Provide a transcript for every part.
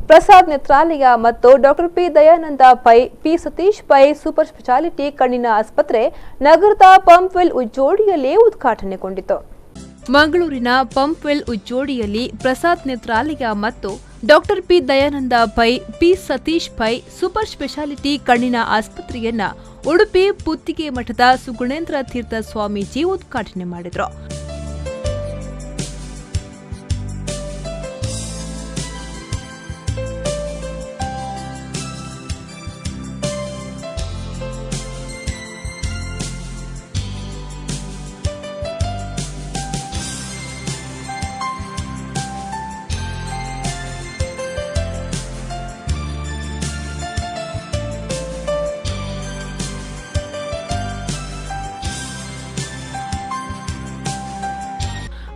ಪ್ರಸಾದ್ ನೇತ್ರಾಲಯ ಮತ್ತು doctor P Dayananda Pai P Satish Pai super speciality ಕಣ್ಣಿನ ಆಸ್ಪತ್ರೆ ನಗರದ ಪಂಪ್ವೆಲ್ ಉಜ್ಜೋಡಿಯಲ್ಲಿ ಉದ್ಘಾಟನೆಗೊಂಡಿತು. ಮಂಗಳೂರಿನ ಪಂಪ್ವೆಲ್ ಉಜ್ಜೋಡಿಯಲ್ಲಿ ಪ್ರಸಾದ್ ನೇತ್ರಾಲಯ ಮತ್ತು doctor P Dayananda Pai P Satish Pai super speciality ಕಣ್ಣಿನ ಆಸ್ಪತ್ರೆಯನ್ನ ಉಡುಪಿ ಪುತ್ತಿಗೆ ಮಠದ ಸುಗುಣೇಂದ್ರ ತೀರ್ಥ ಸ್ವಾಮೀಜಿ ಉದ್ಘಾಟನೆ ಮಾಡಿದರು.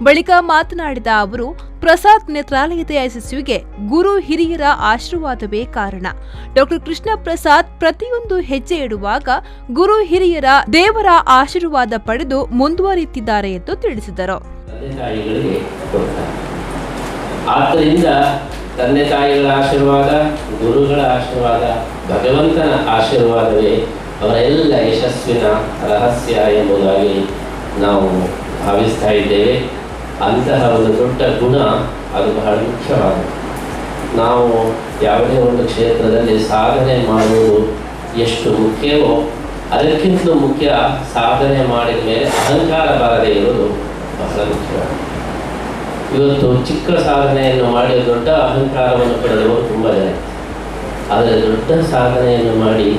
ಬಳಿಕ ಮಾತನಾಡಿದ ಅವರು, ಪ್ರಸಾದ್ ನೇತ್ರಾಲಯದ ಯಶಸ್ವಿಗೆ ಗುರು ಹಿರಿಯರ ಆಶೀರ್ವಾದವೇ ಕಾರಣ. ಡಾಕ್ಟರ್ ಕೃಷ್ಣ ಪ್ರಸಾದ್ ಪ್ರತಿಯೊಂದು ಹೆಜ್ಜೆ ಇಡುವಾಗ ಗುರು ಹಿರಿಯರ ದೇವರ ಆಶೀರ್ವಾದ ಪಡೆದು ಮುಂದುವರಿಯುತ್ತಿದ್ದಾರೆ ಎಂದು ತಿಳಿಸಿದರು. ಆದ್ದರಿಂದ ತಂದೆ ತಾಯಿಗಳ ಆಶೀರ್ವಾದ, ಗುರುಗಳ ಆಶೀರ್ವಾದ, ಭಗವಂತನ ಆಶೀರ್ವಾದವೇ ಅವರೆಲ್ಲ ಯಶಸ್ವಿನ ರಹಸ್ಯ ಎಂಬುದಾಗಿ ನಾವು ಭಾವಿಸ್ತಾ ಇದ್ದೇವೆ. ಅಂತಹ ಒಂದು ದೊಡ್ಡ ಗುಣ ಅದು ಬಹಳ ಮುಖ್ಯವಾಗಿದೆ. ನಾವು ಯಾವುದೇ ಒಂದು ಕ್ಷೇತ್ರದಲ್ಲಿ ಸಾಧನೆ ಮಾಡುವುದು ಎಷ್ಟು ಮುಖ್ಯವೋ ಅದಕ್ಕಿಂತಲೂ ಮುಖ್ಯ ಸಾಧನೆ ಮಾಡಿದ ಮೇಲೆ ಅಹಂಕಾರ ಬಾರದೇ ಇರುವುದು ಬಹಳ ಮುಖ್ಯವಾಗಿದೆ. ಇವತ್ತು ಚಿಕ್ಕ ಸಾಧನೆಯನ್ನು ಮಾಡಿ ದೊಡ್ಡ ಅಹಂಕಾರವನ್ನು ಪಡೆದವರು ತುಂಬ ಜನ, ಆದರೆ ದೊಡ್ಡ ಸಾಧನೆಯನ್ನು ಮಾಡಿ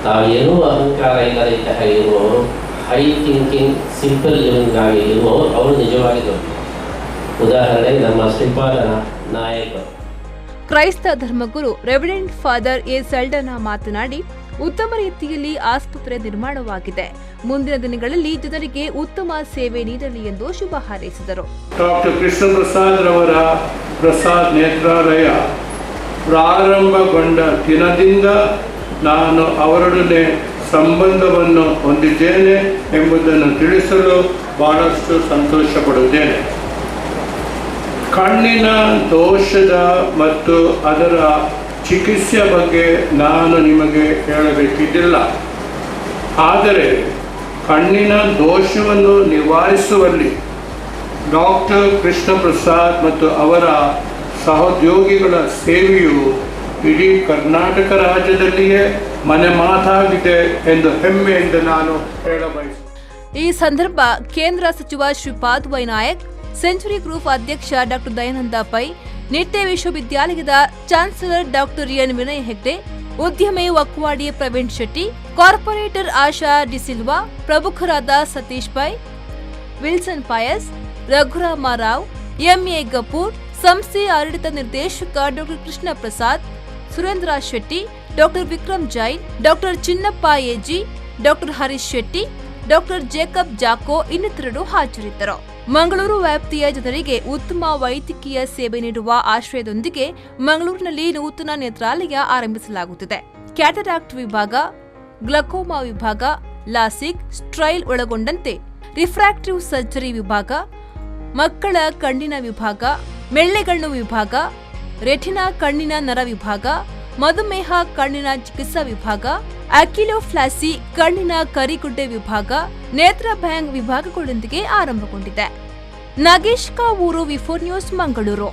ತಾವೇನೂ ಅಹಂಕಾರ ಇಲ್ಲದೆ ಹಾಗೆ ಇರುವವರು, ಹೈ ಥಿಂಕಿಂಗ್ ಸಿಂಪಲ್ ಲಿವಿಂಗ್ ಆಗಿ ಇರುವವರು, ಅವರು ನಿಜವಾಗಿ ದೊಡ್ಡ ಉದಾಹರಣೆಗೆ ನಮ್ಮ ಶ್ರೀಪಾದನ ನಾಯಕರು. ಕ್ರೈಸ್ತ ಧರ್ಮಗುರು ರೆವರೆಂಡ್ ಫಾದರ್ ಎ ಸೆಲ್ಡನಾ ಮಾತನಾಡಿ, ಉತ್ತಮ ರೀತಿಯಲ್ಲಿ ಆಸ್ಪತ್ರೆ ನಿರ್ಮಾಣವಾಗಿದೆ. ಮುಂದಿನ ದಿನಗಳಲ್ಲಿ ಜನರಿಗೆ ಉತ್ತಮ ಸೇವೆ ನೀಡಲಿ ಎಂದು ಶುಭ ಹಾರೈಸಿದರು. ಡಾಕ್ಟರ್ ಕೃಷ್ಣ ಪ್ರಸಾದ್ ರವರ ಪ್ರಸಾದ್ ನೇತ್ರಾಲಯ ಪ್ರಾರಂಭಗೊಂಡ ದಿನದಿಂದ ನಾನು ಅವರೊಡನೆ ಸಂಬಂಧವನ್ನು ಹೊಂದಿದ್ದೇನೆ ಎಂಬುದನ್ನು ತಿಳಿಸಲು ಬಹಳಷ್ಟು ಸಂತೋಷ ಪಡುತ್ತೇನೆ. ಕಣ್ಣಿನ ದೋಷದ ಮತ್ತು ಅದರ ಚಿಕಿತ್ಸೆ ಬಗ್ಗೆ ನಾನು ನಿಮಗೆ ಹೇಳಬೇಕಿದ್ದಿಲ್ಲ. ಆದರೆ ಕಣ್ಣಿನ ದೋಷವನ್ನು ನಿವಾರಿಸುವಲ್ಲಿ ಡಾಕ್ಟರ್ ಕೃಷ್ಣ ಪ್ರಸಾದ್ ಮತ್ತು ಅವರ ಸಹೋದ್ಯೋಗಿಗಳ ಸೇವೆಯು ಇಡೀ ಕರ್ನಾಟಕ ರಾಜ್ಯದಲ್ಲಿಯೇ ಮನೆ ಮಾತಾಗಿದೆ ಎಂದು ಹೆಮ್ಮೆಯಿಂದ ನಾನು ಹೇಳಬಯಸುತ್ತೇನೆ. ಈ ಸಂದರ್ಭ ಕೇಂದ್ರ ಸಚಿವ ಶ್ರೀಪಾದ್ ವೈನಾಯಕ್, ಸೆಂಚುರಿ ಗ್ರೂಪ್ ಅಧ್ಯಕ್ಷ ಡಾಕ್ಟರ್ ದಯಾನಂದ ಪೈ, ನಿಟ್ಟೆ ವಿಶ್ವವಿದ್ಯಾಲಯದ chancellor doctor N Vinay Hegde, ಉದ್ಯಮಿ ವಕ್ವಾಡಿ ಪ್ರವೀಣ್ ಶೆಟ್ಟಿ, ಕಾರ್ಪೊರೇಟರ್ ಆಶಾ ಡಿಸಿಲ್ವಾ, ಪ್ರಮುಖರಾದ Satish Pai, Wilson Pais, Raghurama Rao, MA Gafoor, ಸಂಸ್ಥೆ ಆಡಳಿತ ನಿರ್ದೇಶಕ doctor Krishna Prasad, Surendra Shetty, doctor Vikram Jain, doctor Chinnappa AG, doctor Harish Shetty, doctor Jacob Jacko ಇನ್ನಿತರರು ಹಾಜರಿದ್ದರು. ಮಂಗಳೂರು ವ್ಯಾಪ್ತಿಯ ಜನರಿಗೆ ಉತ್ತಮ ವೈದ್ಯಕೀಯ ಸೇವೆ ನೀಡುವ ಆಶ್ರಯದೊಂದಿಗೆ ಮಂಗಳೂರಿನಲ್ಲಿ ನೂತನ ನೇತ್ರಾಲಯ ಆರಂಭಿಸಲಾಗುತ್ತಿದೆ. ಕ್ಯಾಟರಾಕ್ಟ್ ವಿಭಾಗ, ಗ್ಲಕೋಮಾ ವಿಭಾಗ, ಲಾಸಿಕ್, ಸ್ಟ್ರೈಲ್ ಒಳಗೊಂಡಂತೆ ರಿಫ್ರಾಕ್ಟಿವ್ ಸರ್ಜರಿ ವಿಭಾಗ, ಮಕ್ಕಳ ಕಣ್ಣಿನ ವಿಭಾಗ, ಮೆಳ್ಳೆಗಣ್ಣು ವಿಭಾಗ, ರೆಟಿನಾ ಕಣ್ಣಿನ ನರ ವಿಭಾಗ, ಮಧುಮೇಹ ಕಣ್ಣಿನ ಚಿಕಿತ್ಸಾ ವಿಭಾಗ, ಅಕ್ಯುಲೋಪ್ಲಾಸಿ ಕಣ್ಣಿನ ಕರಿಗುಡ್ಡೆ ವಿಭಾಗ, ನೇತ್ರ ಬ್ಯಾಂಕ್ ವಿಭಾಗಗಳೊಂದಿಗೆ ಆರಂಭಗೊಂಡಿದೆ. ನಾಗೇಶ್ ಕಾವೂರು, ವಿ4 ನ್ಯೂಸ್, ಮಂಗಳೂರು.